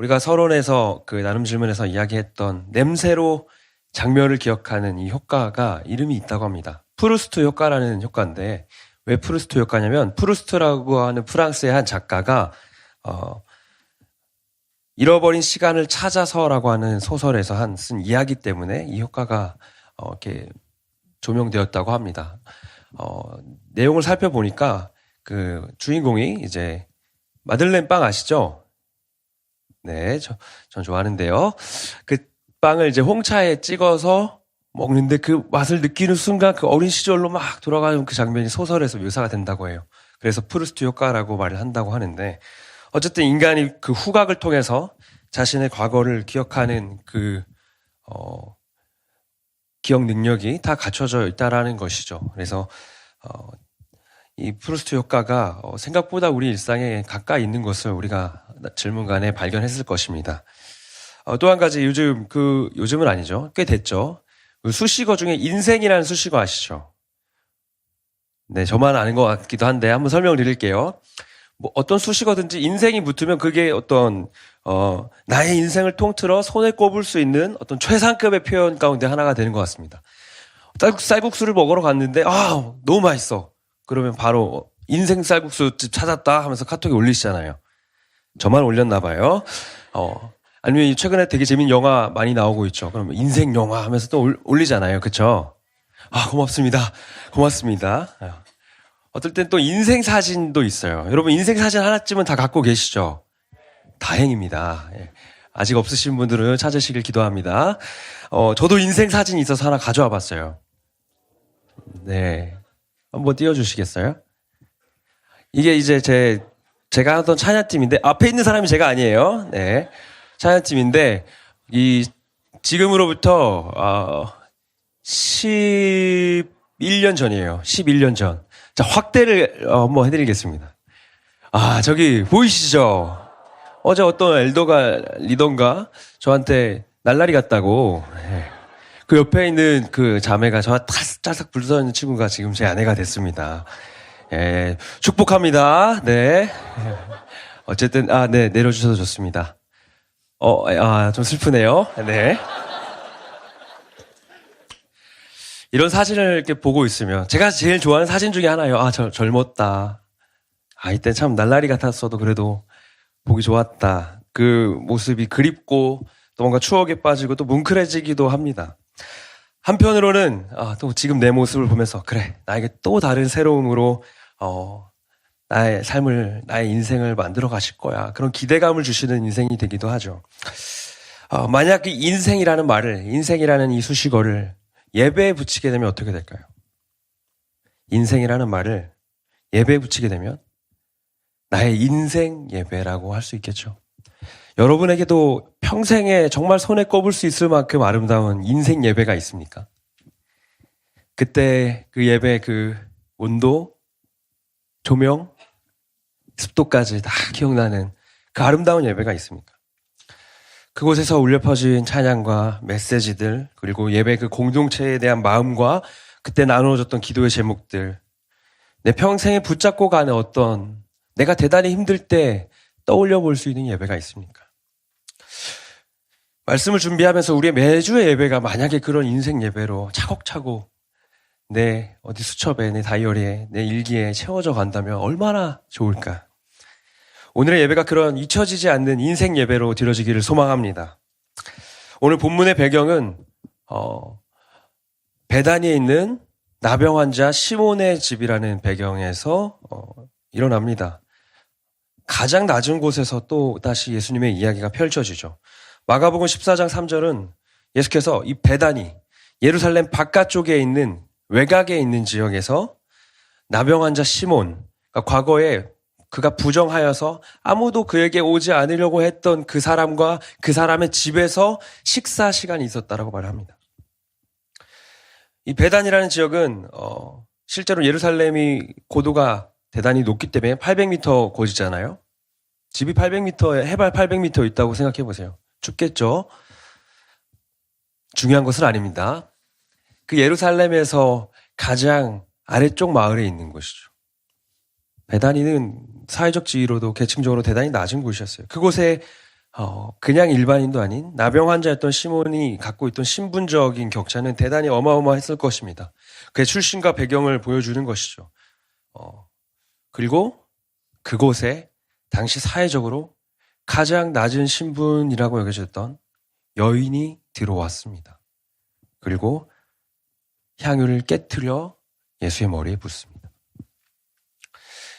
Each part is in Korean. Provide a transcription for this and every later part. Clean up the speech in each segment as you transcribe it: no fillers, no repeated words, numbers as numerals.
우리가 서론에서 그 나눔 질문에서 이야기했던 냄새로 장면을 기억하는 이 효과가 이름이 있다고 합니다. 프루스트 효과라는 효과인데 왜 프루스트 효과냐면 프루스트라고 하는 프랑스의 한 작가가 잃어버린 시간을 찾아서라고 하는 소설에서 쓴 이야기 때문에 이 효과가 이렇게 조명되었다고 합니다. 내용을 살펴보니까 그 주인공이 이제 마들렌 빵 아시죠? 네, 전 좋아하는데요. 그 빵을 이제 홍차에 찍어서 먹는데 그 맛을 느끼는 순간 그 어린 시절로 막 돌아가는 그 장면이 소설에서 묘사가 된다고 해요. 그래서 프루스트 효과라고 말을 한다고 하는데 어쨌든 인간이 그 후각을 통해서 자신의 과거를 기억하는 기억 능력이 다 갖춰져 있다라는 것이죠. 그래서 이 프루스트 효과가 생각보다 우리 일상에 가까이 있는 것을 우리가 질문간에 발견했을 것입니다. 또 한 가지 요즘은 아니죠. 꽤 됐죠. 수식어 중에 인생이라는 수식어 아시죠? 네, 저만 아는 것 같기도 한데 한번 설명을 드릴게요. 뭐 어떤 수식어든지 인생이 붙으면 그게 나의 인생을 통틀어 손에 꼽을 수 있는 어떤 최상급의 표현 가운데 하나가 되는 것 같습니다. 쌀국수를 먹으러 갔는데 너무 맛있어. 그러면 바로 인생 쌀국수집 찾았다 하면서 카톡에 올리시잖아요. 저만 올렸나 봐요. 아니면 최근에 되게 재밌는 영화 많이 나오고 있죠. 그러면 인생 영화 하면서 또 올리잖아요. 그쵸? 고맙습니다. 어떨 땐 또 인생 사진도 있어요. 여러분 인생 사진 하나쯤은 다 갖고 계시죠? 다행입니다. 아직 없으신 분들은 찾으시길 기도합니다. 저도 인생 사진이 있어서 하나 가져와 봤어요. 네. 한번 띄워주시겠어요? 이게 이제 제가 하던 찬양팀인데, 앞에 있는 사람이 제가 아니에요. 네. 찬양팀인데, 지금으로부터, 11년 전이에요. 11년 전. 자, 확대를 한번 해드리겠습니다. 저기, 보이시죠? 어제 어떤 리더가 저한테 날라리 같다고, 그 옆에 있는 그 자매가 저와 찰싹 불서있는 친구가 지금 제 아내가 됐습니다. 축복합니다. 네. 어쨌든, 네, 내려주셔서 좋습니다. 좀 슬프네요. 네. 이런 사진을 이렇게 보고 있으면, 제가 제일 좋아하는 사진 중에 하나예요. 젊었다. 이때 참 날라리 같았어도 그래도 보기 좋았다. 그 모습이 그립고, 또 뭔가 추억에 빠지고 또 뭉클해지기도 합니다. 한편으로는 또 지금 내 모습을 보면서 그래, 나에게 또 다른 새로움으로 나의 삶을, 나의 인생을 만들어 가실 거야. 그런 기대감을 주시는 인생이 되기도 하죠. 만약 이 인생이라는 이 수식어를 예배에 붙이게 되면 어떻게 될까요? 인생이라는 말을 예배에 붙이게 되면 나의 인생 예배라고 할 수 있겠죠. 여러분에게도 평생에 정말 손에 꼽을 수 있을 만큼 아름다운 인생 예배가 있습니까? 그때 그 예배 그 온도, 조명, 습도까지 다 기억나는 그 아름다운 예배가 있습니까? 그곳에서 울려 퍼진 찬양과 메시지들, 그리고 예배 그 공동체에 대한 마음과 그때 나누어졌던 기도의 제목들, 내 평생에 붙잡고 가는 내가 대단히 힘들 때 떠올려 볼 수 있는 예배가 있습니까? 말씀을 준비하면서 우리의 매주의 예배가 만약에 그런 인생 예배로 차곡차곡 내 어디 수첩에, 내 다이어리에, 내 일기에 채워져 간다면 얼마나 좋을까? 오늘의 예배가 그런 잊혀지지 않는 인생 예배로 드려지기를 소망합니다. 오늘 본문의 배경은 베다니에 있는 나병 환자 시몬의 집이라는 배경에서 일어납니다. 가장 낮은 곳에서 또 다시 예수님의 이야기가 펼쳐지죠. 마가복음 14장 3절은 예수께서 이 베다니, 예루살렘 바깥쪽에 있는 외곽에 있는 지역에서 나병 환자 시몬, 그러니까 과거에 그가 부정하여서 아무도 그에게 오지 않으려고 했던 그 사람과 그 사람의 집에서 식사 시간이 있었다라고 말합니다. 이 베단이라는 지역은 실제로 예루살렘이 고도가 대단히 높기 때문에 800m 고지잖아요. 집이 800m에 해발 800m 있다고 생각해 보세요. 춥겠죠? 중요한 것은 아닙니다. 그 예루살렘에서 가장 아래쪽 마을에 있는 곳이죠. 베다니는 사회적 지위로도 계층적으로 대단히 낮은 곳이었어요. 그곳에 그냥 일반인도 아닌 나병 환자였던 시몬이 갖고 있던 신분적인 격차는 대단히 어마어마했을 것입니다. 그의 출신과 배경을 보여주는 것이죠. 그리고 그곳에 당시 사회적으로 가장 낮은 신분이라고 여겨졌던 여인이 들어왔습니다. 그리고 향유를 깨트려 예수의 머리에 붓습니다.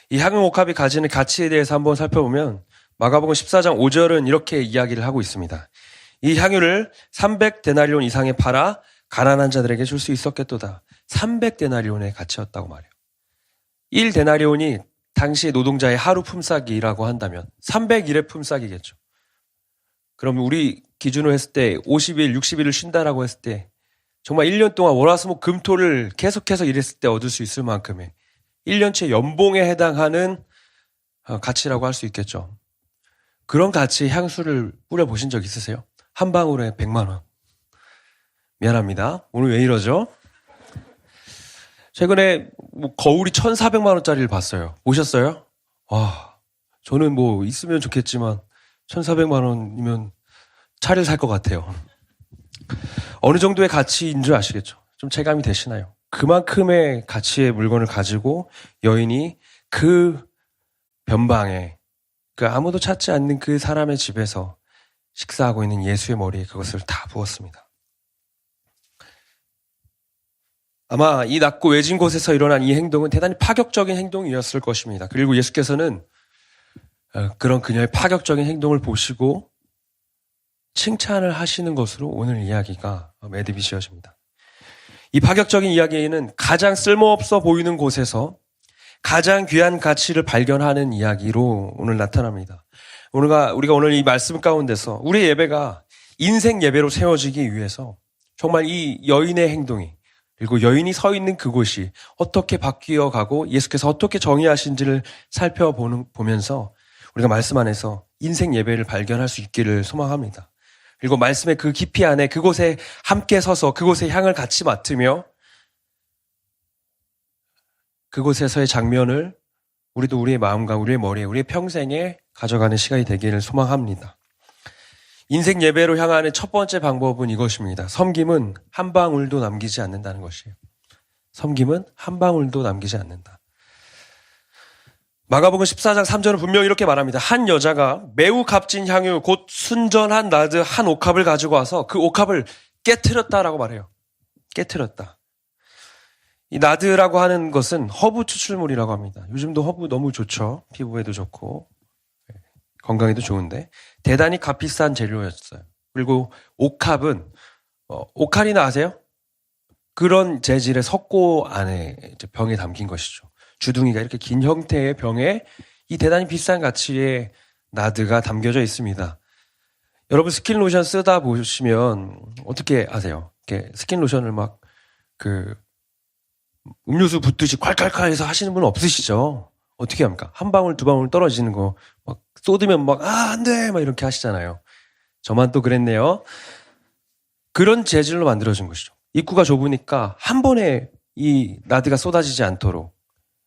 이 향유 옥합이 가지는 가치에 대해서 한번 살펴보면 마가복음 14장 5절은 이렇게 이야기를 하고 있습니다. 이 향유를 300데나리온 이상에 팔아 가난한 자들에게 줄 수 있었겠도다. 300데나리온의 가치였다고 말해요. 1데나리온이 당시 노동자의 하루 품삯이라고 한다면 301의 품삯이겠죠. 그럼 우리 기준으로 했을 때 50일, 60일을 쉰다라고 했을 때 정말 1년 동안 월화수목 금토를 계속해서 일했을 때 얻을 수 있을 만큼의 1년치 연봉에 해당하는 가치라고 할 수 있겠죠. 그런 가치의 향수를 뿌려보신 적 있으세요? 한 방울에 100만 원. 미안합니다. 오늘 왜 이러죠? 최근에 거울이 1,400만 원짜리를 봤어요. 보셨어요? 와, 저는 있으면 좋겠지만 1,400만 원이면 차를 살 것 같아요. 어느 정도의 가치인 줄 아시겠죠? 좀 체감이 되시나요? 그만큼의 가치의 물건을 가지고 여인이 그 변방에 아무도 찾지 않는 그 사람의 집에서 식사하고 있는 예수의 머리에 그것을 다 부었습니다. 아마 이 낮고 외진 곳에서 일어난 이 행동은 대단히 파격적인 행동이었을 것입니다. 그리고 예수께서는 그런 그녀의 파격적인 행동을 보시고 칭찬을 하시는 것으로 오늘 이야기가 매듭이 지어집니다. 이 파격적인 이야기는 가장 쓸모없어 보이는 곳에서 가장 귀한 가치를 발견하는 이야기로 오늘 나타납니다. 우리가 오늘 이 말씀 가운데서 우리의 예배가 인생 예배로 세워지기 위해서 정말 이 여인의 행동이 그리고 여인이 서 있는 그곳이 어떻게 바뀌어 가고 예수께서 어떻게 정의하신지를 살펴보면서 우리가 말씀 안에서 인생 예배를 발견할 수 있기를 소망합니다. 그리고 말씀의 그 깊이 안에 그곳에 함께 서서 그곳의 향을 같이 맡으며 그곳에서의 장면을 우리도 우리의 마음과 우리의 머리에 우리의 평생에 가져가는 시간이 되기를 소망합니다. 인생 예배로 향하는 첫 번째 방법은 이것입니다. 섬김은 한 방울도 남기지 않는다는 것이에요. 섬김은 한 방울도 남기지 않는다. 마가복음 14장 3절은 분명히 이렇게 말합니다. 한 여자가 매우 값진 향유 곧 순전한 나드 한 옥합을 가지고 와서 그 옥합을 깨트렸다라고 말해요. 깨트렸다. 이 나드라고 하는 것은 허브 추출물이라고 합니다. 요즘도 허브 너무 좋죠. 피부에도 좋고 건강에도 좋은데 대단히 값비싼 재료였어요. 그리고 옥합은 옥합이나 아세요? 그런 재질의 석고 안에 병에 담긴 것이죠. 주둥이가 이렇게 긴 형태의 병에 이 대단히 비싼 가치의 나드가 담겨져 있습니다. 여러분 스킨로션 쓰다 보시면 어떻게 아세요? 이렇게 스킨로션을 음료수 붓듯이 콸콸콸 해서 하시는 분은 없으시죠? 어떻게 합니까? 한 방울 두 방울 떨어지는 거 쏟으면 안 돼! 이렇게 하시잖아요. 저만 또 그랬네요. 그런 재질로 만들어진 것이죠. 입구가 좁으니까 한 번에 이 나드가 쏟아지지 않도록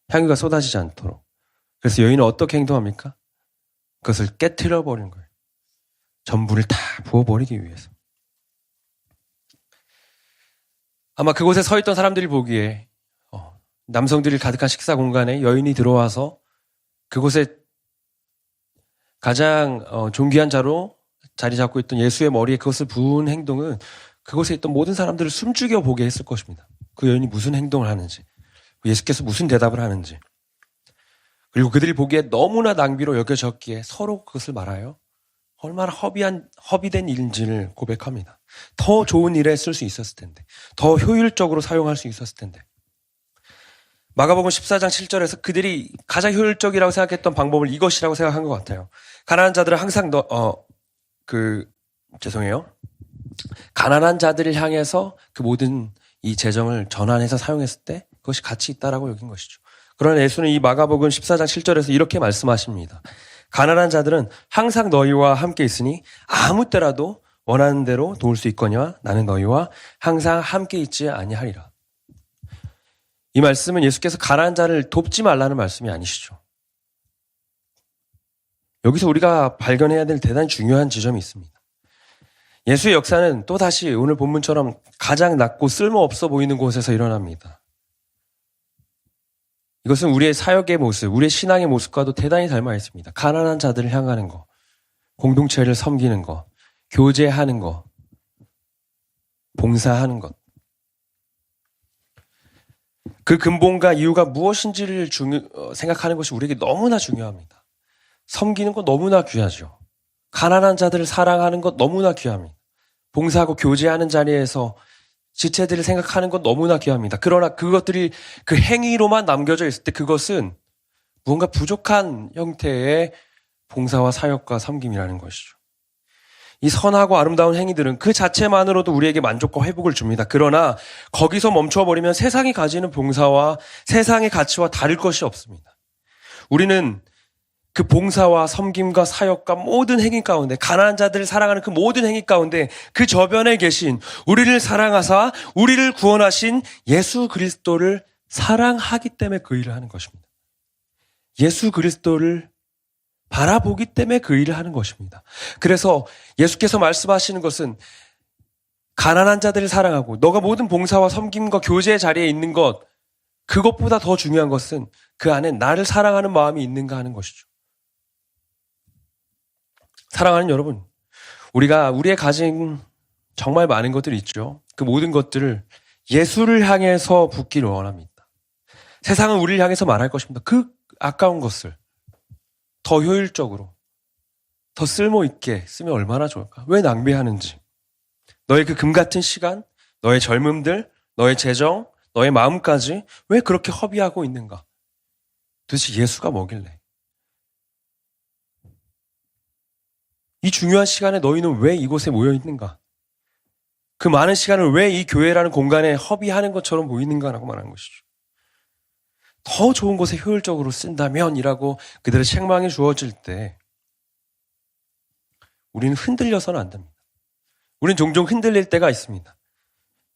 향유가 쏟아지지 않도록. 그래서 여인은 어떻게 행동합니까? 그것을 깨트려 버리는 거예요. 전부를 다 부어버리기 위해서. 아마 그곳에 서 있던 사람들이 보기에 남성들이 가득한 식사 공간에 여인이 들어와서 그곳에 가장 존귀한 자로 자리 잡고 있던 예수의 머리에 그것을 부은 행동은 그곳에 있던 모든 사람들을 숨죽여 보게 했을 것입니다. 그 여인이 무슨 행동을 하는지, 예수께서 무슨 대답을 하는지. 그리고 그들이 보기에 너무나 낭비로 여겨졌기에 서로 그것을 말하여 얼마나 허비된 일인지를 고백합니다. 더 좋은 일에 쓸 수 있었을 텐데, 더 효율적으로 사용할 수 있었을 텐데. 마가복음 14장 7절에서 그들이 가장 효율적이라고 생각했던 방법을 이것이라고 생각한 것 같아요. 가난한 자들은 항상 가난한 자들을 향해서 그 모든 이 재정을 전환해서 사용했을 때 그것이 가치 있다라고 여긴 것이죠. 그러나 예수는 이 마가복음 14장 7절에서 이렇게 말씀하십니다. 가난한 자들은 항상 너희와 함께 있으니 아무 때라도 원하는 대로 도울 수 있거니와 나는 너희와 항상 함께 있지 아니하리라. 이 말씀은 예수께서 가난한 자를 돕지 말라는 말씀이 아니시죠. 여기서 우리가 발견해야 될 대단히 중요한 지점이 있습니다. 예수의 역사는 또다시 오늘 본문처럼 가장 낮고 쓸모없어 보이는 곳에서 일어납니다. 이것은 우리의 사역의 모습, 우리의 신앙의 모습과도 대단히 닮아 있습니다. 가난한 자들을 향하는 것, 공동체를 섬기는 것, 교제하는 것, 봉사하는 것. 그 근본과 이유가 무엇인지를 생각하는 것이 우리에게 너무나 중요합니다. 섬기는 것 너무나 귀하죠. 가난한 자들을 사랑하는 것 너무나 귀합니다. 봉사하고 교제하는 자리에서 지체들을 생각하는 것 너무나 귀합니다. 그러나 그것들이 그 행위로만 남겨져 있을 때 그것은 무언가 부족한 형태의 봉사와 사역과 섬김이라는 것이죠. 이 선하고 아름다운 행위들은 그 자체만으로도 우리에게 만족과 회복을 줍니다. 그러나 거기서 멈춰버리면 세상이 가지는 봉사와 세상의 가치와 다를 것이 없습니다. 우리는 그 봉사와 섬김과 사역과 모든 행위 가운데, 가난한 자들을 사랑하는 그 모든 행위 가운데 그 저변에 계신 우리를 사랑하사 우리를 구원하신 예수 그리스도를 사랑하기 때문에 그 일을 하는 것입니다. 예수 그리스도를 바라보기 때문에 그 일을 하는 것입니다. 그래서 예수께서 말씀하시는 것은 가난한 자들을 사랑하고 너가 모든 봉사와 섬김과 교제의 자리에 있는 것, 그것보다 더 중요한 것은 그 안에 나를 사랑하는 마음이 있는가 하는 것이죠. 사랑하는 여러분, 우리의 가진 정말 많은 것들이 있죠. 그 모든 것들을 예수를 향해서 붓기를 원합니다. 세상은 우리를 향해서 말할 것입니다. 그 아까운 것을 더 효율적으로, 더 쓸모있게 쓰면 얼마나 좋을까? 왜 낭비하는지. 너의 그 금 같은 시간, 너의 젊음들, 너의 재정, 너의 마음까지 왜 그렇게 허비하고 있는가? 도대체 예수가 뭐길래? 이 중요한 시간에 너희는 왜 이곳에 모여 있는가? 그 많은 시간을 왜 이 교회라는 공간에 허비하는 것처럼 보이는가라고 말하는 것이죠. 더 좋은 곳에 효율적으로 쓴다면이라고 그들의 책망이 주어질 때 우리는 흔들려서는 안 됩니다. 우리는 종종 흔들릴 때가 있습니다.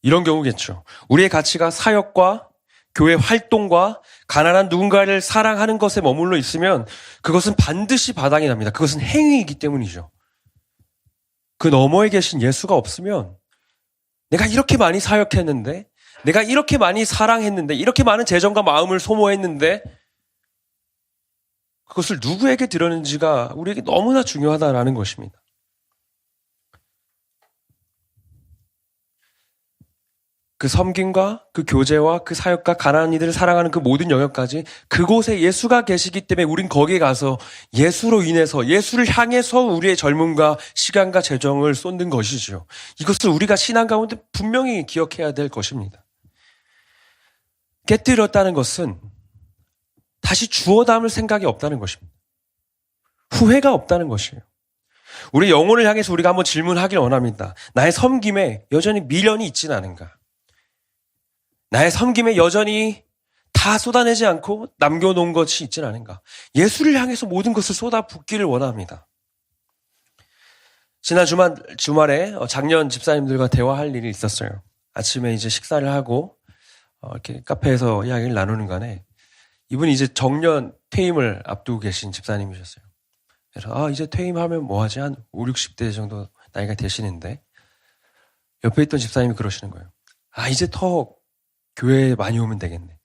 이런 경우겠죠. 우리의 가치가 사역과 교회 활동과 가난한 누군가를 사랑하는 것에 머물러 있으면 그것은 반드시 바닥이 납니다. 그것은 행위이기 때문이죠. 그 너머에 계신 예수가 없으면 내가 이렇게 많이 사역했는데, 내가 이렇게 많이 사랑했는데, 이렇게 많은 재정과 마음을 소모했는데 그것을 누구에게 드렸는지가 우리에게 너무나 중요하다라는 것입니다. 그 섬김과 그 교제와 그 사역과 가난한 이들을 사랑하는 그 모든 영역까지 그곳에 예수가 계시기 때문에 우린 거기에 가서 예수로 인해서, 예수를 향해서 우리의 젊음과 시간과 재정을 쏟는 것이죠. 이것을 우리가 신앙 가운데 분명히 기억해야 될 것입니다. 깨뜨렸다는 것은 다시 주워 담을 생각이 없다는 것입니다. 후회가 없다는 것이에요. 우리 영혼을 향해서 우리가 한번 질문하길 원합니다. 나의 섬김에 여전히 미련이 있지는 않은가? 나의 섬김에 여전히 다 쏟아내지 않고 남겨놓은 것이 있지는 않은가? 예수를 향해서 모든 것을 쏟아붓기를 원합니다. 지난 주말에 작년 집사님들과 대화할 일이 있었어요. 아침에 이제 식사를 하고 이렇게 카페에서 이야기를 나누는 간에 이분이 이제 정년 퇴임을 앞두고 계신 집사님이셨어요. 그래서 이제 퇴임하면 뭐하지? 한 5, 60대 정도 나이가 되시는데 옆에 있던 집사님이 그러시는 거예요. 이제 더 교회에 많이 오면 되겠네.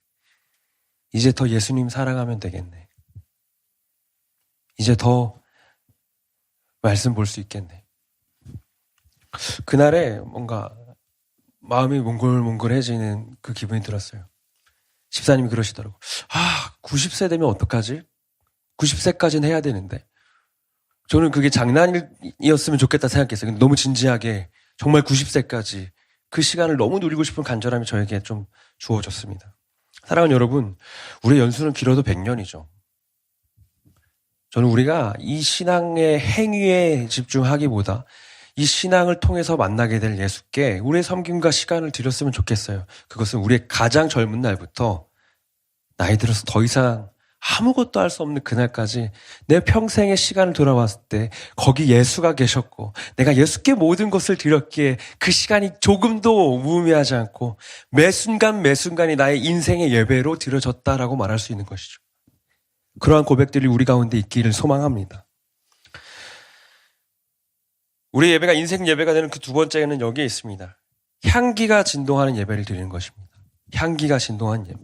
이제 더 예수님 사랑하면 되겠네. 이제 더 말씀 볼 수 있겠네. 그날에 뭔가 마음이 몽글몽글해지는 그 기분이 들었어요. 집사님이 그러시더라고. 90세 되면 어떡하지? 90세까지는 해야 되는데. 저는 그게 장난이었으면 좋겠다 생각했어요. 근데 너무 진지하게 정말 90세까지 그 시간을 너무 누리고 싶은 간절함이 저에게 좀 주어졌습니다. 사랑하는 여러분, 우리의 연수는 길어도 100년이죠. 저는 우리가 이 신앙의 행위에 집중하기보다 이 신앙을 통해서 만나게 될 예수께 우리의 섬김과 시간을 드렸으면 좋겠어요. 그것은 우리의 가장 젊은 날부터 나이 들어서 더 이상 아무것도 할 수 없는 그날까지 내 평생의 시간을 돌아봤을 때 거기 예수가 계셨고 내가 예수께 모든 것을 드렸기에 그 시간이 조금도 무의미하지 않고 매 순간 매 순간이 나의 인생의 예배로 드려졌다라고 말할 수 있는 것이죠. 그러한 고백들이 우리 가운데 있기를 소망합니다. 우리 예배가 인생 예배가 되는 그 두 번째는 여기에 있습니다. 향기가 진동하는 예배를 드리는 것입니다. 향기가 진동하는 예배.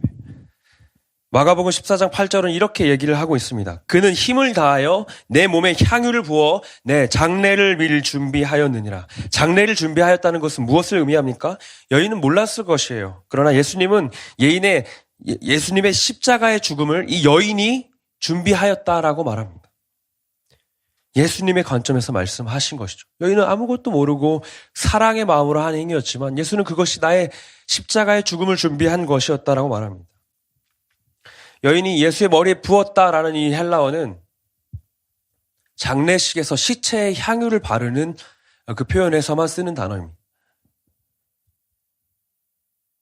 마가복음 14장 8절은 이렇게 얘기를 하고 있습니다. 그는 힘을 다하여 내 몸에 향유를 부어 내 장례를 미리 준비하였느니라. 장례를 준비하였다는 것은 무엇을 의미합니까? 여인은 몰랐을 것이에요. 그러나 예수님의 십자가의 죽음을 이 여인이 준비하였다라고 말합니다. 예수님의 관점에서 말씀하신 것이죠. 여인은 아무것도 모르고 사랑의 마음으로 한 행위였지만 예수는 그것이 나의 십자가의 죽음을 준비한 것이었다라고 말합니다. 여인이 예수의 머리에 부었다라는 이 헬라어는 장례식에서 시체에 향유를 바르는 그 표현에서만 쓰는 단어입니다.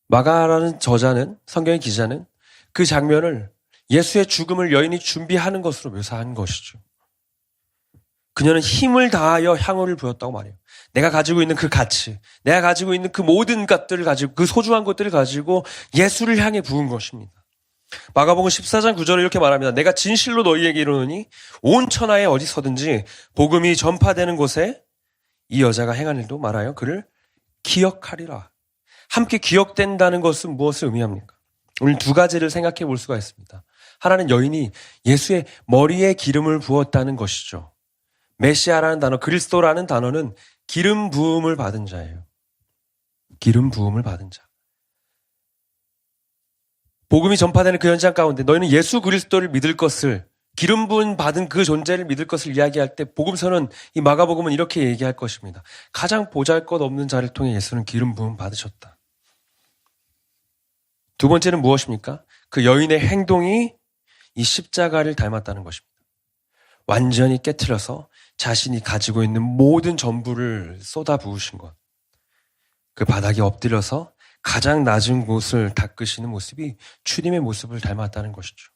마가라는 저자는, 성경의 기자는 그 장면을 예수의 죽음을 여인이 준비하는 것으로 묘사한 것이죠. 그녀는 힘을 다하여 향유를 부었다고 말해요. 내가 가지고 있는 그 가치, 내가 가지고 있는 그 모든 것들을 가지고, 그 소중한 것들을 가지고 예수를 향해 부은 것입니다. 마가복음 14장 9절에 이렇게 말합니다. 내가 진실로 너희에게 이르노니 온 천하에 어디서든지 복음이 전파되는 곳에 이 여자가 행한 일도 말하여 그를 기억하리라. 함께 기억된다는 것은 무엇을 의미합니까? 오늘 두 가지를 생각해 볼 수가 있습니다. 하나는 여인이 예수의 머리에 기름을 부었다는 것이죠. 메시아라는 단어, 그리스도라는 단어는 기름 부음을 받은 자예요. 기름 부음을 받은 자. 복음이 전파되는 그 현장 가운데 너희는 예수 그리스도를 믿을 것을, 기름 부음 받은 그 존재를 믿을 것을 이야기할 때 복음서는, 이 마가복음은 이렇게 얘기할 것입니다. 가장 보잘것없는 자를 통해 예수는 기름 부음 받으셨다. 두 번째는 무엇입니까? 그 여인의 행동이 이 십자가를 닮았다는 것입니다. 완전히 깨트려서 자신이 가지고 있는 모든 전부를 쏟아 부으신 것. 그 바닥에 엎드려서 가장 낮은 곳을 닦으시는 모습이 주님의 모습을 닮았다는 것이죠.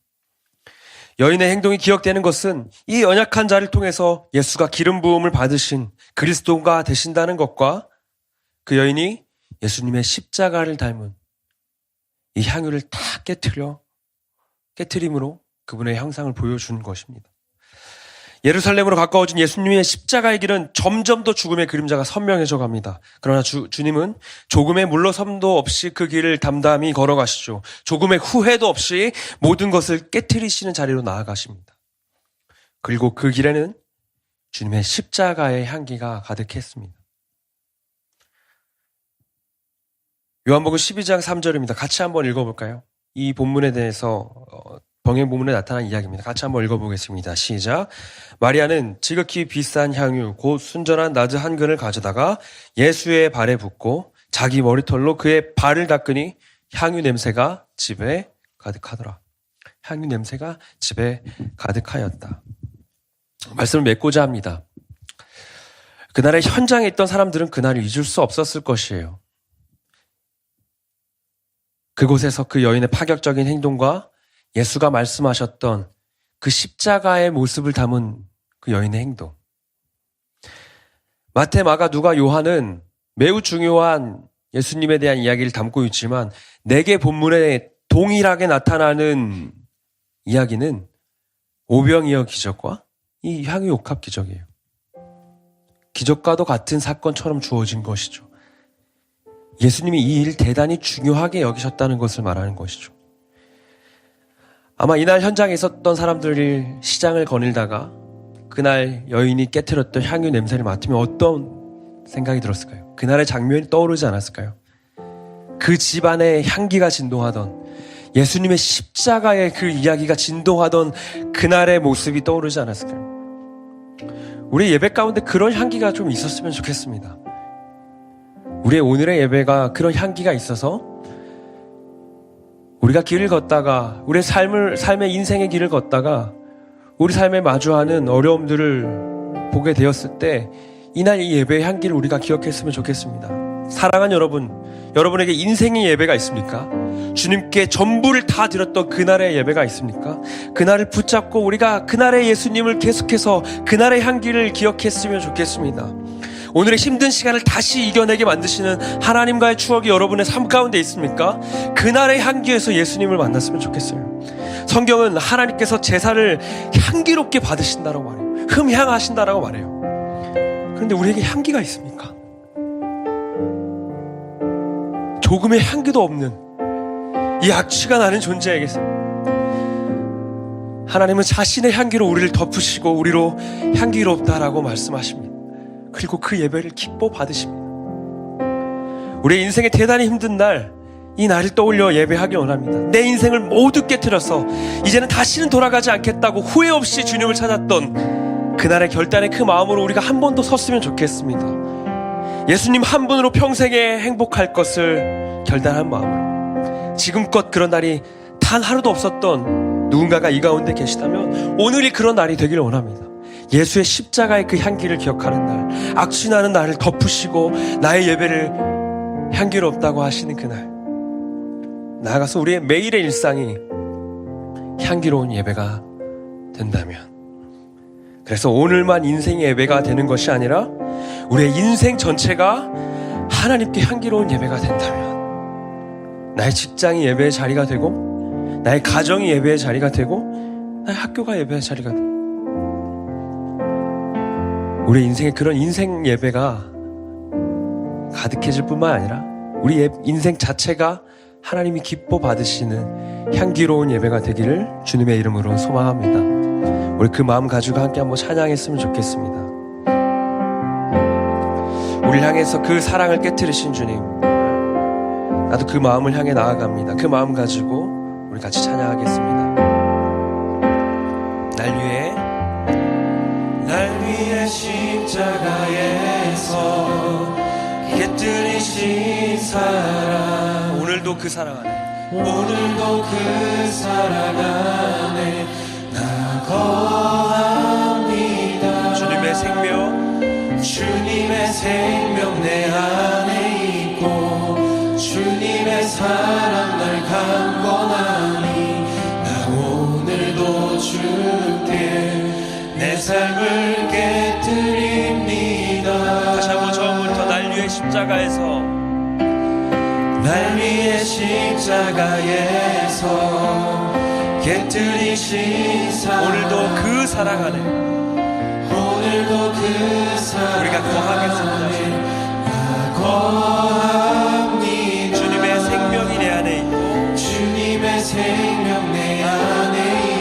여인의 행동이 기억되는 것은 이 연약한 자를 통해서 예수가 기름 부음을 받으신 그리스도가 되신다는 것과 그 여인이 예수님의 십자가를 닮은 이 향유를 다 깨트림으로 그분의 형상을 보여준 것입니다. 예루살렘으로 가까워진 예수님의 십자가의 길은 점점 더 죽음의 그림자가 선명해져 갑니다. 그러나 주님은 조금의 물러섬도 없이 그 길을 담담히 걸어가시죠. 조금의 후회도 없이 모든 것을 깨트리시는 자리로 나아가십니다. 그리고 그 길에는 주님의 십자가의 향기가 가득했습니다. 요한복음 12장 3절입니다. 같이 한번 읽어볼까요? 이 본문에 대해서 병행 본문에 나타난 이야기입니다. 같이 한번 읽어보겠습니다. 시작. 마리아는 지극히 비싼 향유 곧 순전한 나즈 한 근을 가져다가 예수의 발에 붓고 자기 머리털로 그의 발을 닦으니 향유 냄새가 집에 가득하더라. 향유 냄새가 집에 가득하였다. 말씀을 맺고자 합니다. 그날의 현장에 있던 사람들은 그날을 잊을 수 없었을 것이에요. 그곳에서 그 여인의 파격적인 행동과 예수가 말씀하셨던 그 십자가의 모습을 담은 그 여인의 행동. 마태, 마가, 누가, 요한은 매우 중요한 예수님에 대한 이야기를 담고 있지만 4개 본문에 동일하게 나타나는 이야기는 오병이어 기적과 이 향유 옥합 기적이에요. 기적과도 같은 사건처럼 주어진 것이죠. 예수님이 이 일 대단히 중요하게 여기셨다는 것을 말하는 것이죠. 아마 이날 현장에 있었던 사람들이 시장을 거닐다가 그날 여인이 깨트렸던 향유 냄새를 맡으면 어떤 생각이 들었을까요? 그날의 장면이 떠오르지 않았을까요? 그 집안에 향기가 진동하던, 예수님의 십자가의 그 이야기가 진동하던 그날의 모습이 떠오르지 않았을까요? 우리 예배 가운데 그런 향기가 좀 있었으면 좋겠습니다. 우리의 오늘의 예배가 그런 향기가 있어서 우리가 길을 걷다가, 우리의 삶의 인생의 길을 걷다가 우리 삶에 마주하는 어려움들을 보게 되었을 때 이날 이 예배의 향기를 우리가 기억했으면 좋겠습니다. 사랑하는 여러분, 여러분에게 인생의 예배가 있습니까? 주님께 전부를 다 드렸던 그날의 예배가 있습니까? 그날을 붙잡고 우리가 그날의 예수님을 계속해서 그날의 향기를 기억했으면 좋겠습니다. 오늘의 힘든 시간을 다시 이겨내게 만드시는 하나님과의 추억이 여러분의 삶 가운데 있습니까? 그날의 향기에서 예수님을 만났으면 좋겠어요. 성경은 하나님께서 제사를 향기롭게 받으신다라고 말해요. 흠향하신다라고 말해요. 그런데 우리에게 향기가 있습니까? 조금의 향기도 없는 이 악취가 나는 존재에게서 하나님은 자신의 향기로 우리를 덮으시고 우리로 향기롭다라고 말씀하십니다. 그리고 그 예배를 기뻐 받으십니다. 우리의 인생에 대단히 힘든 날, 이 날을 떠올려 예배하기 원합니다. 내 인생을 모두 깨트려서 이제는 다시는 돌아가지 않겠다고 후회 없이 주님을 찾았던 그날의 결단의 그 마음으로 우리가 한 번 더 섰으면 좋겠습니다. 예수님 한 분으로 평생에 행복할 것을 결단한 마음으로 지금껏 그런 날이 단 하루도 없었던 누군가가 이 가운데 계시다면 오늘이 그런 날이 되기를 원합니다. 예수의 십자가의 그 향기를 기억하는 날, 악취나는 나를 덮으시고 나의 예배를 향기롭다고 하시는 그날, 나아가서 우리의 매일의 일상이 향기로운 예배가 된다면, 그래서 오늘만 인생의 예배가 되는 것이 아니라 우리의 인생 전체가 하나님께 향기로운 예배가 된다면, 나의 직장이 예배의 자리가 되고 나의 가정이 예배의 자리가 되고 나의 학교가 예배의 자리가 되고, 우리 인생에 그런 인생 예배가 가득해질 뿐만 아니라 우리 인생 자체가 하나님이 기뻐 받으시는 향기로운 예배가 되기를 주님의 이름으로 소망합니다. 우리 그 마음 가지고 함께 한번 찬양했으면 좋겠습니다. 우리를 향해서 그 사랑을 깨트리신 주님, 나도 그 마음을 향해 나아갑니다. 그 마음 가지고 우리 같이 찬양하겠습니다. 날 위해 십자가에서 깨뜨리신 사랑, 오늘도 그 사랑 안에, 오늘도 그 사랑 안에 나 거합니다. 주님의 생명 내 안에 있고 주님의 사랑 날 강건하니 나 오늘도 주께 내 삶을 깨뜨립니다. 다시 한번 처음부터 날 위해 십자가에서 깨뜨리신 사랑, 오늘도 그 사랑 안에 우리가 거하겠습니다. 주님의 생명이 내 안에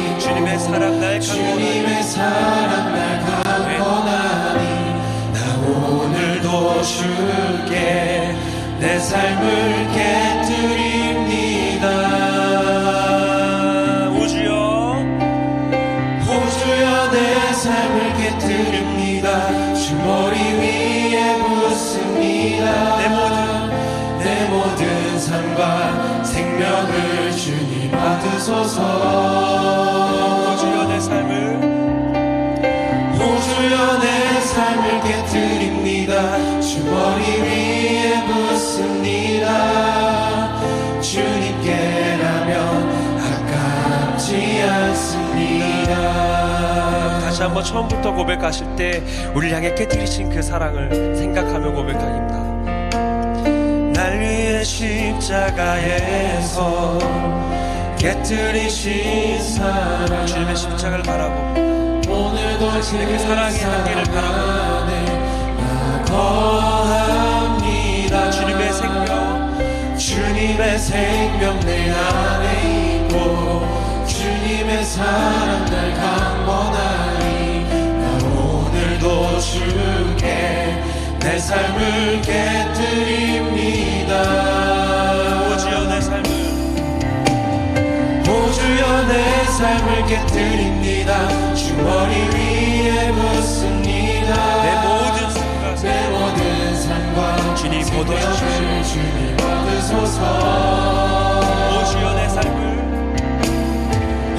있고 주님의 사랑 날 강건하니 나 오늘도 주께 내 삶을 깨뜨립니다. 오주여 내 삶을 깨뜨립니다. 주 머리 위에 붓습니다. 내 모든 삶과 생명을 주님 받으소서. 오주여 내 삶을 깨뜨립니다. 주 머리 위에 붓습니다. 주님께라면 아깝지 않습니다. 다시 한번 처음부터 고백하실 때 우리를 향해 깨뜨리신 그 사랑을 생각하며 고백합니다. 날 위해 십자가에서 깨뜨리신 사랑, 주님의 십자가를 바라봅니다. 오늘도 당신의 그 사랑의 향기를 바라봅니다. 나 거합니다. 주님의 생명 내 안에 있고 주님의 사랑 날 강건하니 나 오늘도 주께 내 삶을 깨뜨립니다. 오주여 내 삶을 깨뜨립니다. 주 머리 위에 붓습니다. 내 모든 삶과 주님 보도하십시오. 주님 받으소서.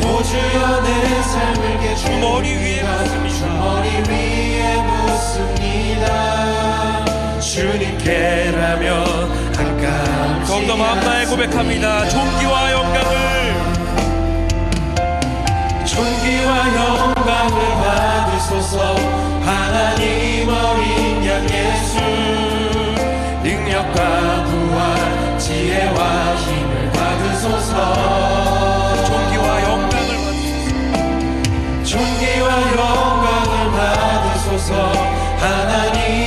오주여 내 삶을 깨뜨립니다. 주 머리 위에 묻습니다. 주님께라면 아깝지 더욱더 마음 다해 고백합니다. 존귀와 영광을 받으소서. 하나님 어린 양 예수, 능력과 부활 지혜와 힘을 받으소서. 존귀와 영광을 받으소서. 하나님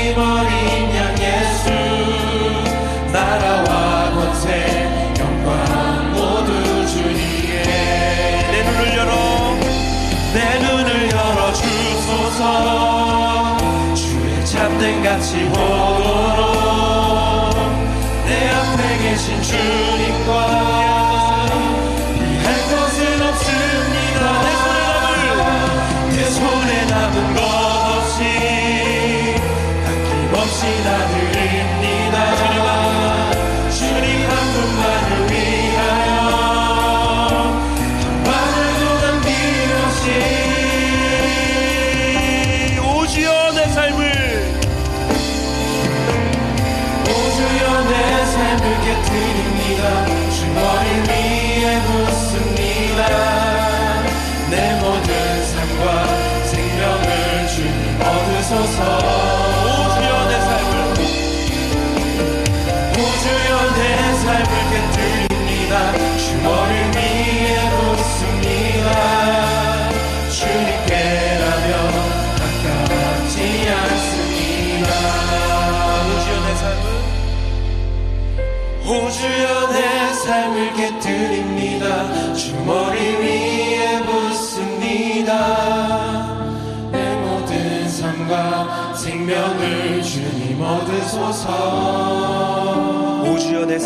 같이 보도록 내 앞에 계신 주님과 내 손에 남은 것 없이 아낌없이 다 드립니다. 주님 한 분만을 위하여 한 바늘도 남김없이 오 주여 내 삶을 깨뜨립니다. 주 머리 위에 붓습니다. 내 모든 삶과 생명을 주님 얻으소서. 오 주여 내 삶을 깨뜨립니다. 주 머리 위에 붓습니다. 주님께라면 아깝지 않습니다. 오 주여 내 삶을 깨뜨립니다. 주 머리 위에 붓습니다. 내 모든 삶과 생명을 주님 얻으소서. 오 주여 내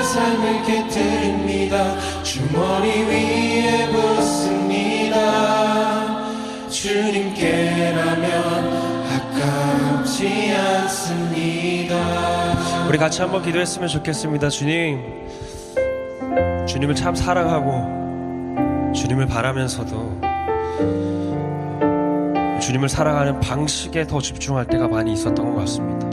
삶을 깨뜨립니다. 주 머리 위에 붓습니다. 주님께라면 아깝지 않습니다. 우리 같이 한번 기도했으면 좋겠습니다. 주님을 참 사랑하고 주님을 바라면서도 주님을 사랑하는 방식에 더 집중할 때가 많이 있었던 것 같습니다.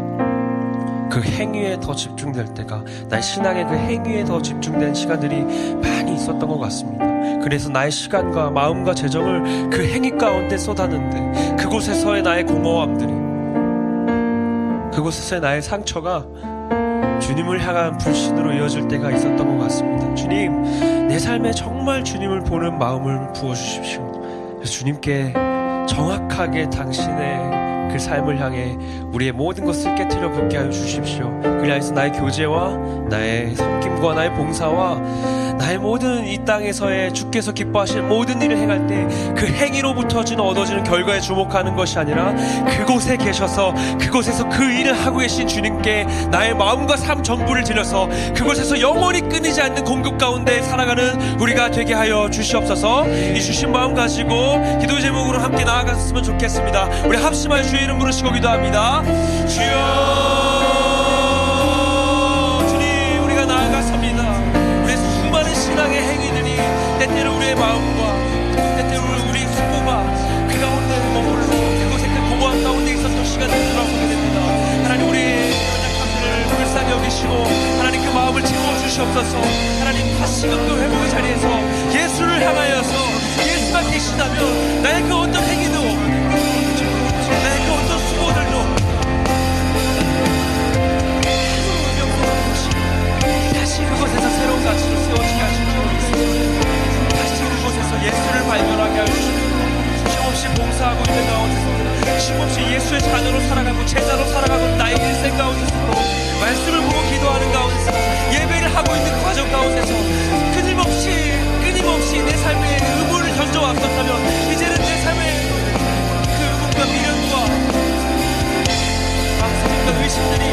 그 행위에 더 집중될 때가, 나의 신앙의 그 행위에 더 집중된 시간들이 많이 있었던 것 같습니다. 그래서 나의 시간과 마음과 재정을 그 행위 가운데 쏟았는데, 그곳에서의 나의 공허함들이, 그곳에서의 나의 상처가 주님을 향한 불신으로 이어질 때가 있었던 것 같습니다. 주님, 내 삶에 정말 주님을 보는 마음을 부어주십시오. 그래서 주님께 정확하게 당신의 그 삶을 향해 우리의 모든 것을 깨트려 붓게 하여 주십시오. 그리하여서 나의 교제와 나의 섬김과 나의 봉사와 나의 모든 이 땅에서의 주께서 기뻐하시는 모든 일을 행할 때 그 행위로부터 얻어지는 결과에 주목하는 것이 아니라 그곳에 계셔서 그곳에서 그 일을 하고 계신 주님께 나의 마음과 삶 전부를 드려서 그곳에서 영원히 끊이지 않는 공급 가운데 살아가는 우리가 되게 하여 주시옵소서. 이 주신 마음 가지고 기도 제목으로 함께 나아갔으면 좋겠습니다. 우리 합심하여 주의 이름 부르시고 기도합니다. 주여, 주님, 우리가 나아갔습니다. 우리의 수많은 신앙의 행위들이 때때로 우리의 마음과 때때로 우리 수고가 그 가운데 머물러 그곳에 그 공허한 가운데 있었던 시간을 돌아보게 됩니다. 하나님, 우리의 연약함들을 불쌍히 여기시고 하나님 그 마음을 채워주시옵소서. 하나님, 다시금 그 회복의 자리에서 예수를 향하여서 예수가 계시다면 나의 그 어떤 행위도 나의 그 어떤 수고들도 다시 그곳에서 새로운 가치로 세워지게 하시고 다시 그곳에서 예수를 발견하게 하시고 쉼없이 봉사하고 있는 가운데서 쉼없이 예수의 자녀로 살아가고 제자로 살아가고 나의 인생 가운데서 말씀을 보고 기도하는 가운데서 예배를 하고 있는 그 과정 가운데서 끊임없이 내 삶에 의무를 던져왔었다면 이제는 내 삶에 그 의문과 미련과 망설임과 의심들이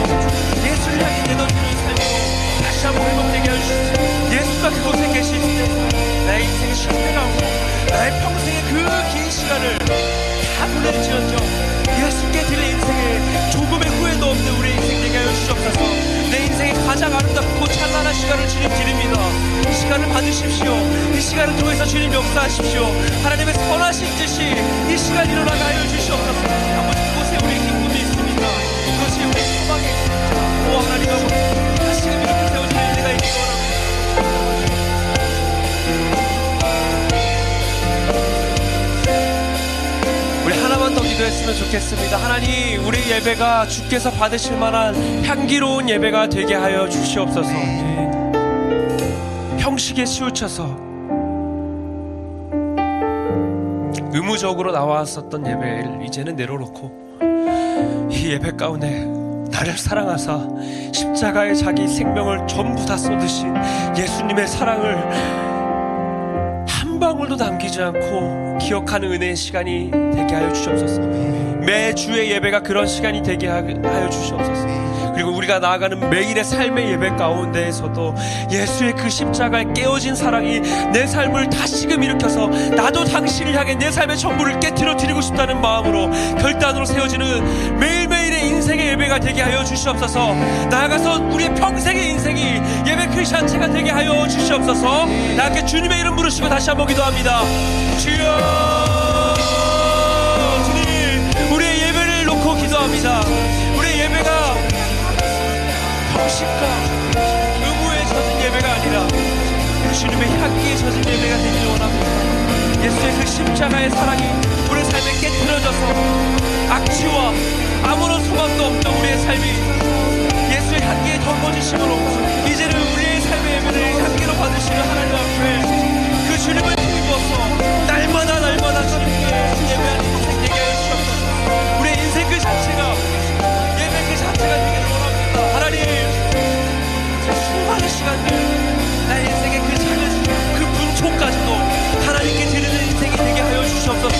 예수를 향해 내던지는 삶으로 다시 한번 회복되게 해주시고 예수가 그곳에 계실 때 나의 인생의 실패가 오고 나의 평생의 그 긴 시간을 다 보낼지언정 예수께 드릴 인생에 조금의 후회도 없는 우리의 인생 되게 하여 주시옵소서. 내 인생의 가장 아름답고 찬란한 시간을 주님 드립니다. 이 시간을 받으십시오. 이 시간을 통해서 주님 역사하십시오. 하나님의 선하신 뜻이 이 시간 일어나게 하여 주시옵소서. 아버지, 그곳에 우리의 기쁨이 있습니다. 그것이 우리의 소망이 있습니다. 오 하나님, 아버지, 다시금 이렇게 세워주는 은혜가 있기 원합니다. 우리 하나만 더 기도했으면 좋겠습니다. 하나님, 우리 예배가 주께서 받으실 만한 향기로운 예배가 되게 하여 주시옵소서. 형식에 치우쳐서 의무적으로 나왔었던 예배를 이제는 내려놓고 이 예배 가운데 나를 사랑하사 십자가에 자기 생명을 전부 다 쏟으신 예수님의 사랑을 한 한 방울도 남기지 않고 기억하는 은혜의 시간이 되게 하여 주시옵소서. 매주의 예배가 그런 시간이 되게 하여 주시옵소서. 그리고 우리가 나아가는 매일의 삶의 예배 가운데에서도 예수의 그 십자가의 깨어진 사랑이 내 삶을 다시금 일으켜서 나도 당신을 향해 내 삶의 전부를 깨트려 드리고 싶다는 마음으로 결단으로 세워지는 매일매일의 인생의 예배가 되게 하여 주시옵소서. 나아가서 우리의 평생의 인생이 예배 그 자체가 되게 하여 주시옵소서. 다 함께 주님의 이름 부르시고 다시 한번 기도합니다. 주여, 주님, 우리의 예배를 놓고 기도합니다. 우리의 예배가 형식과 의무에 젖은 예배가 아니라 주님의 향기에 젖은 예배가 되기를 원합니다. 예수의 그 십자가의 사랑이 우리의 삶에 깨트려져서 악취와 아무런 소망도 없던 우리의 삶이 예수의 향기에 덮어지심으로 이제는 우리의 삶의 예배를 향기로 받으시는 하나님 앞에 그 주님을 힘입어서 날마다 주님께 예배하는 인생 되게 하여 주시옵소서. 우리의 인생 그 자체가 예배 그 자체가 되기를 원합니다. 하나님, 수많은 시간들 나의 인생의 그 작은 그 분초까지도 하나님께 드리는 인생이 되게 하여 주시옵소서.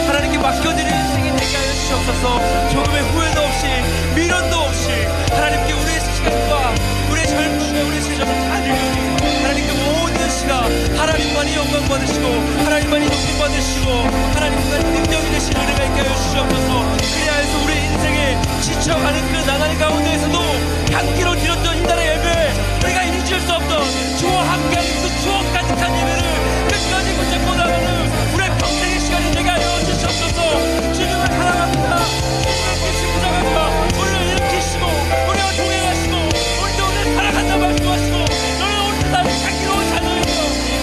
하나님께 맡겨드리는 인생이 되게 하여 주시옵소서. 조금의 후회도 없이 미련도 없이 하나님께 우리의 시간과 우리의 젊음과 우리의 시절을 다 드리니 하나님께 모든 시간 하나님만이 영광 받으시고 하나님만이 높임 받으시고 하나님만이 능력이 되시는 은혜가 있게 하여 주시옵소서. 그래야 해서 우리의 인생에 지쳐가는 그 나날 가운데에서도 향기로 드렸던 이날의 예배, 우리가 잊을 수 없던 주와 함께하는 그 추억 가득한 예배를 끝까지 붙잡고 나가는 우리의 평생의 시간이 되게 하여 주시옵소서. 주님을 사랑합니다. 주님의 그 십자가가 우리를 일으키시고 우리와 동행하시고 우리도 오늘 사랑한다 말씀하시고 너는 오늘 나에게 향기로운 자녀이며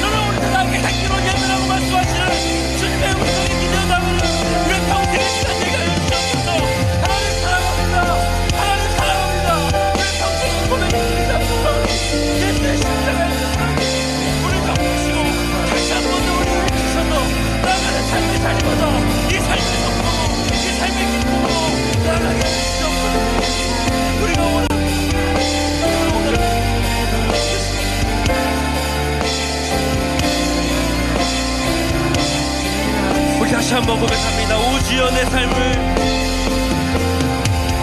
너는 오늘 나에게 향기로운 예배라고 말씀하시는 주님의 음성에 기대어나가는 우리의 평생의 시간 되게 하여 주시옵소서. 하나님 사랑합니다. 하나님 사랑합니다. 우리의 평생의 고백이 되시옵소서. 예수의 십자가의 사랑이 우리를 덮으시고 다시 한 번 더 우리를 일으키셔서 나아가는 삶의 자리마다 이 삶의 성공으로 이 삶의 기쁨으로 나아가게 해주시옵소서. 우리가 원합니다. 우리 다시 한번 고백합니다. 오 주여 내 삶을,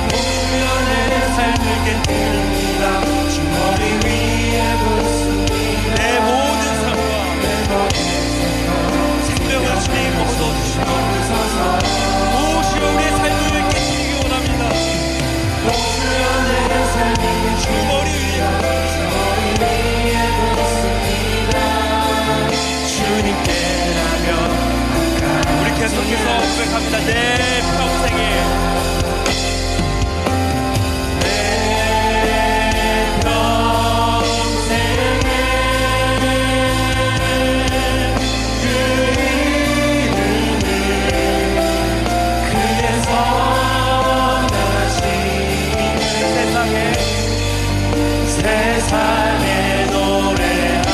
오 주여 내 삶을 깨뜨립니다. 주 머리 위에 붓습니다. 내 모든 삶과 생명을 주님 얻어주시옵소서. 오 주여 우리의 삶을 깨뜨리기 원합니다. 오 주여 내 삶을 주 머리 위에 붓습니다. 주님께라면 우리 계속해서 고백합니다. 내 평생에 세상에 노래합니다.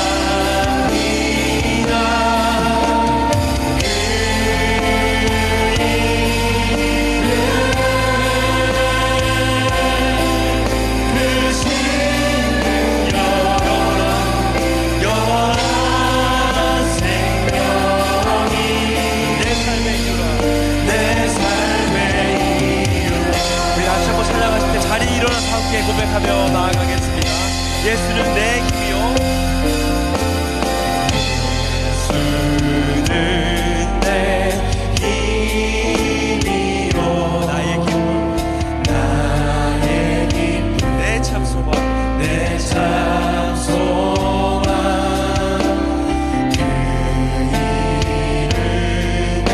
그 신령 영원한 생명이 내 삶의 이유라. 내 삶의 이유. 우리 다시 한번 찬양하실 때 자리에 일어나서 함께 고백하며 나아가겠습니다. 예수는 내 힘이요, 예수는 내 힘이요, 나의 기쁨, 나의 기쁨, 내 참 소망, 내 참 소망. 그 이름의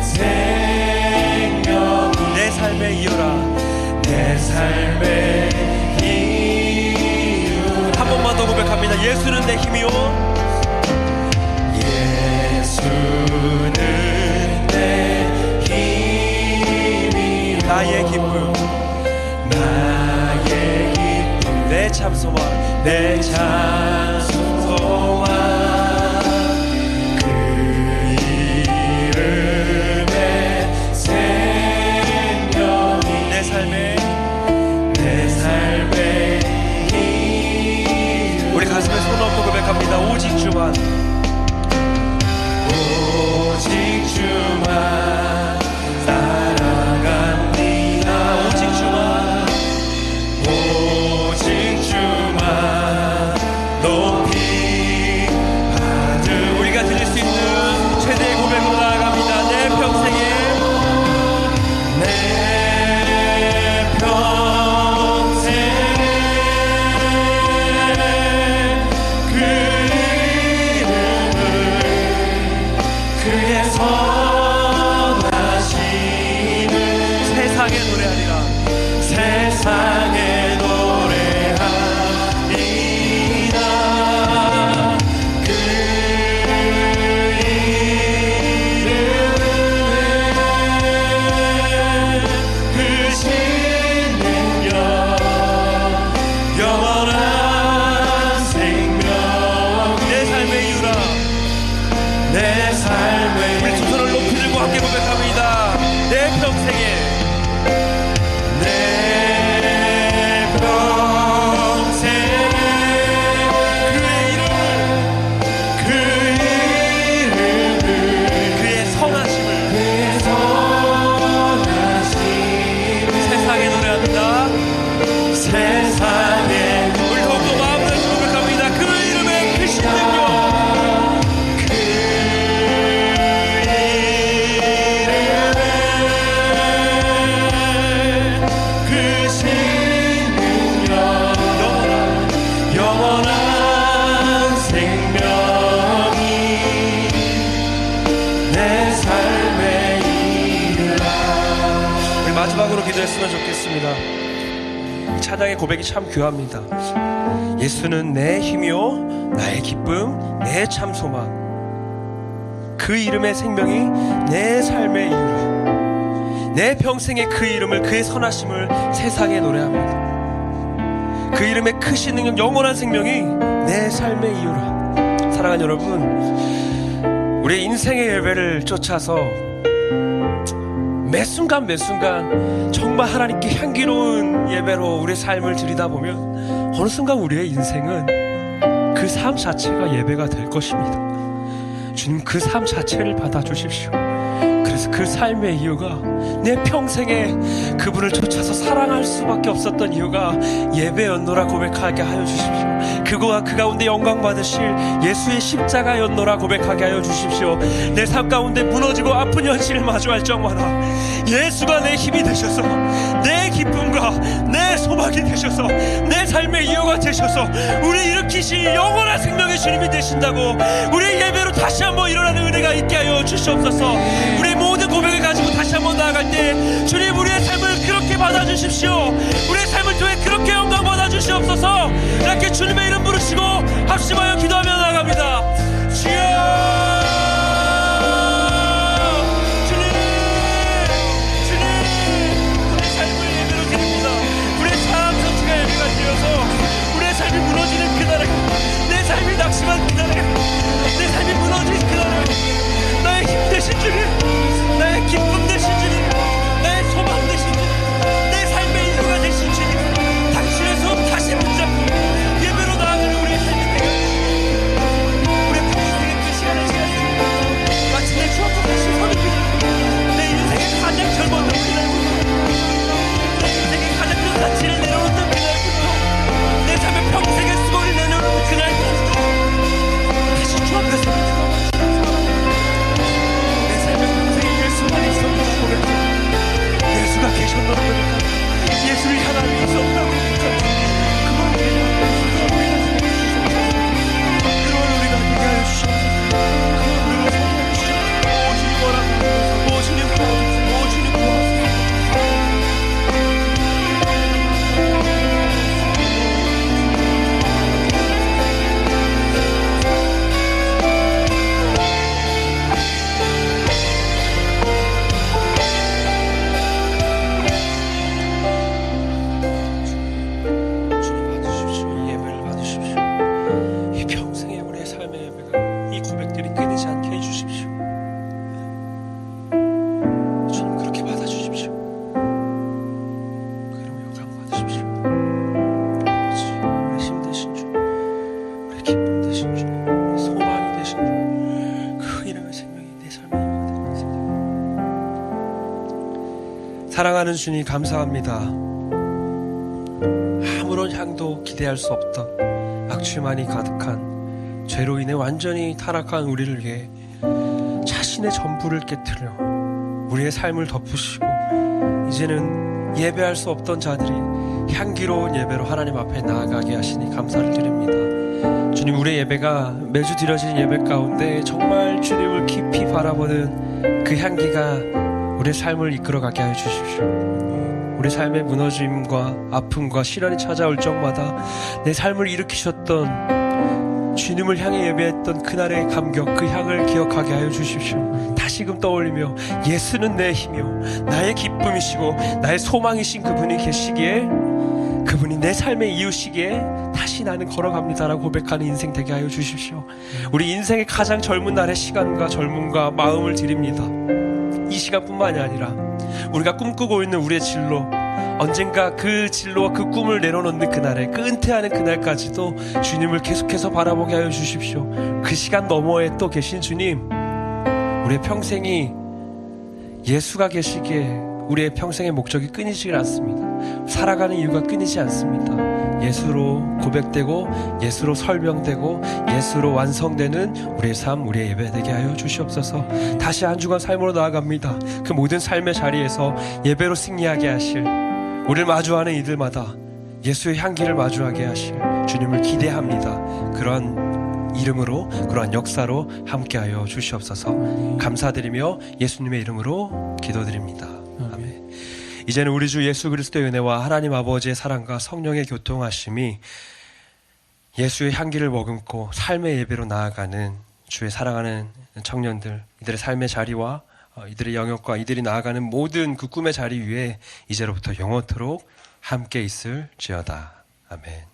생명이 내 삶의 이유라. 내 삶의 한 번만 더 고백합니다. 예수는 내 힘이요, 예수는 내 힘이요, 나의 기쁨, 나의 기쁨, 내 참 소망, 내 참 소망. 그 이름의 생명이 내 삶의 우리 가슴에 손 얹고 고백합니다. 오직 주만, 이름으로 기도했으면 좋겠습니다. 찬양의 고백이 참 귀합니다. 예수는 내 힘이요 나의 기쁨 내 참 소망, 그 이름의 생명이 내 삶의 이유라. 내 평생에 그 이름을, 그의 선하심을 세상에 노래합니다. 그 이름의 크신 능력, 영원한 생명이 내 삶의 이유라. 사랑하는 여러분, 우리의 인생의 예배를 쫓아서 매 순간 매 순간 정말 하나님께 향기로운 예배로 우리의 삶을 드리다 보면 어느 순간 우리의 인생은 그 삶 자체가 예배가 될 것입니다. 주님, 그 삶 자체를 받아주십시오. 그래서 그 삶의 이유가, 내 평생에 그분을 쫓아서 사랑할 수밖에 없었던 이유가 예배였노라 고백하게 하여 주십시오. 그거와 그 가운데 영광 받으실 예수의 십자가였노라 고백하게 하여 주십시오. 내 삶 가운데 무너지고 아픈 현실을 마주할 적마다 예수가 내 힘이 되셔서, 내 기쁨과 내 소망이 되셔서, 내 삶의 이유가 되셔서 우리 일으키신 영원한 생명의 주님이 되신다고, 우리의 예배로 다시 한번 일어나는 은혜가 있게 하여 주시옵소서. 우리 모든 고백을 가지고 다시 한번 나아갈 때 주님, 우리의 삶을 그렇게 받아주십시오. 우리의 삶을 통해 그렇게 영광 받아주시옵소서. 이렇게 주님의 이름 부르시고 합심하여 기도하며 나아갑니다. 주여, 주님, 주님, 우리의 삶을 예배로 드립니다. 우리의 삶 전체가 예배가 되어서 우리의 삶이 무너지는 그날에, 내 삶이 낙심한 그날에, 내 삶이 무너진 그날에 나의 힘 되신 주님, 나의 기쁨 되신 주님, 나의 소망 되신 주님, 내 삶의 이유가 되신 주님, 당신의 손 다시 붙잡고 예배로 나아가는 우리의 삶이 되게 하시고, 우리의 평생의 그 시간을 지나서 마치 내 추억과 다시 서는 그날, 내 인생의 가장 젊었던 그날부터, 내 인생의 가장 큰 가치를 내려놓는 그날부터, 내 삶의 평생의 수고를 내려놓는 그날부터 다시 추억 그 생각이 예수가 계셨노라 그러니까, 예수를 향한 수 없다고 그러니까, 그걸 우리가 되게 하여 주시옵소서. 그걸 우리가 되게 하여 주시옵소서. 오 주님 원합니다. 오 주님 구하옵소서. 오 주님 구하옵소서. 사랑하는 주님, 감사합니다. 아무런 향도 기대할 수 없던 악취만이 가득한 죄로 인해 완전히 타락한 우리를 위해 자신의 전부를 깨뜨려 우리의 삶을 덮으시고, 이제는 예배할 수 없던 자들이 향기로운 예배로 하나님 앞에 나아가게 하시니 감사를 드립니다. 주님, 우리의 예배가 매주 드려진 예배 가운데 정말 주님을 깊이 바라보는 그 향기가 우리의 삶을 이끌어가게 하여 주십시오. 우리 삶의 무너짐과 아픔과 시련이 찾아올 적마다 내 삶을 일으키셨던 주님을 향해 예배했던 그날의 감격, 그 향을 기억하게 하여 주십시오. 다시금 떠올리며 예수는 내 힘이요 나의 기쁨이시고 나의 소망이신 그분이 계시기에, 그분이 내 삶의 이유시기에 다시 나는 걸어갑니다라고 고백하는 인생 되게 하여 주십시오. 우리 인생의 가장 젊은 날의 시간과 젊음과 마음을 드립니다. 이 시간뿐만이 아니라 우리가 꿈꾸고 있는 우리의 진로, 언젠가 그 진로와 그 꿈을 내려놓는 그날에, 그 은퇴하는 그날까지도 주님을 계속해서 바라보게 하여 주십시오. 그 시간 너머에 또 계신 주님, 우리의 평생이 예수가 계시기에 우리의 평생의 목적이 끊이질 않습니다. 살아가는 이유가 끊이지 않습니다. 예수로 고백되고 예수로 설명되고 예수로 완성되는 우리의 삶, 우리의 예배 되게 하여 주시옵소서. 다시 한 주간 삶으로 나아갑니다. 그 모든 삶의 자리에서 예배로 승리하게 하실, 우리를 마주하는 이들마다 예수의 향기를 마주하게 하실 주님을 기대합니다. 그러한 이름으로, 그러한 역사로 함께하여 주시옵소서. 감사드리며 예수님의 이름으로 기도드립니다. 아멘. 이제는 우리 주 예수 그리스도의 은혜와 하나님 아버지의 사랑과 성령의 교통하심이 예수의 향기를 머금고 삶의 예배로 나아가는 주의 사랑하는 청년들, 이들의 삶의 자리와 이들의 영역과 이들이 나아가는 모든 그 꿈의 자리 위에 이제로부터 영원토록 함께 있을지어다. 아멘.